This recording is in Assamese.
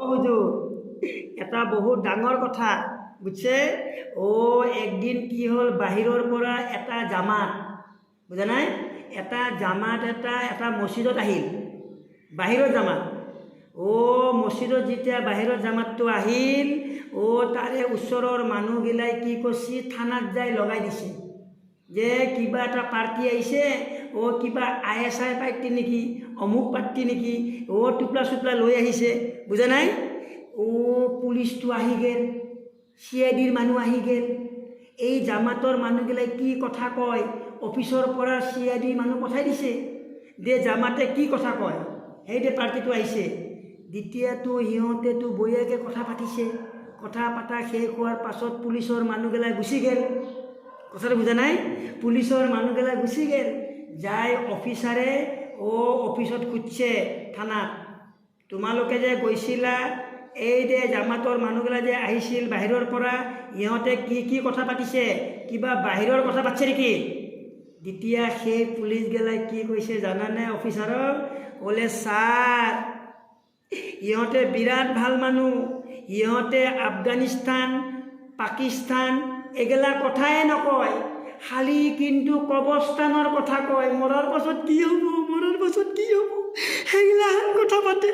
হুজুৰ এটা বহুত ডাঙৰ কথা বুঝছে। একদিন কি হল বাহিৰৰ পৰা এটা জামাত বুঝা নাই, এটা জামাত এটা মছজিদত আহিল, বাহিৰৰ জামাত। মছজিদত যেতিয়া বাহিৰৰ জামাতটো আহিল, তাৰে ওচৰৰ মানুহগিলাই কি কৰছি, থানাত যাই লগাই দিছে যে কিবা এটা পাৰ্টি আহিছে, কিবা ISI পাৰ্টি নেকি, অমুক পাৰ্টি নেকি, টুপলা চুপলা লৈ আহিছে বুঝা নাই। পুলিচটো আহি গেল, CIDৰ মানুহ আহি গেল। এই জামাতৰ মানুহগিলাই কি কথা কয়, অফিচৰ পৰা CIDৰ মানুহ পঠাই দিছে যে জামাতে কি কথা কয়, সেই যে পাৰ্টিটো আহিছে। দ্বিতীয়টো সিহঁতেতো বঢ়িয়াকৈ কথা পাতিছে, কথা পাতা শেষ হোৱাৰ পাছত পুলিচৰ মানুহগিলাই গুচি গেল। কথাটো বুঝা নাই, পুলিচৰ মানুহগিলাই গুচি গেল, যাই অফিচাৰে অফিচত খুঁজছে থানাত, তোমালোকে যে গৈছিলা, এই যে জামাতৰ মানুহগিলা যে আহিছিল বাহিৰৰ পৰা, ইহঁতে কি কি কথা পাতিছে, কিবা বাহিৰৰ কথা পাতিছে নেকি? তেতিয়া সেই পুলিচগিলাই কি কৈছে জানানে অফিচাৰক? ক'লে ছাৰ ইহঁতে বিৰাট ভাল মানুহ, ইহঁতে আফগানিস্তান পাকিস্তান এগিলা কথাই নকয়, খালি কিন্তু কবৰস্থানৰ কথা কয়, মৰাৰ পাছত কি হ'ব, মৰাৰ পাছত কি হ'ব, সেইগিলা কথা পাতে।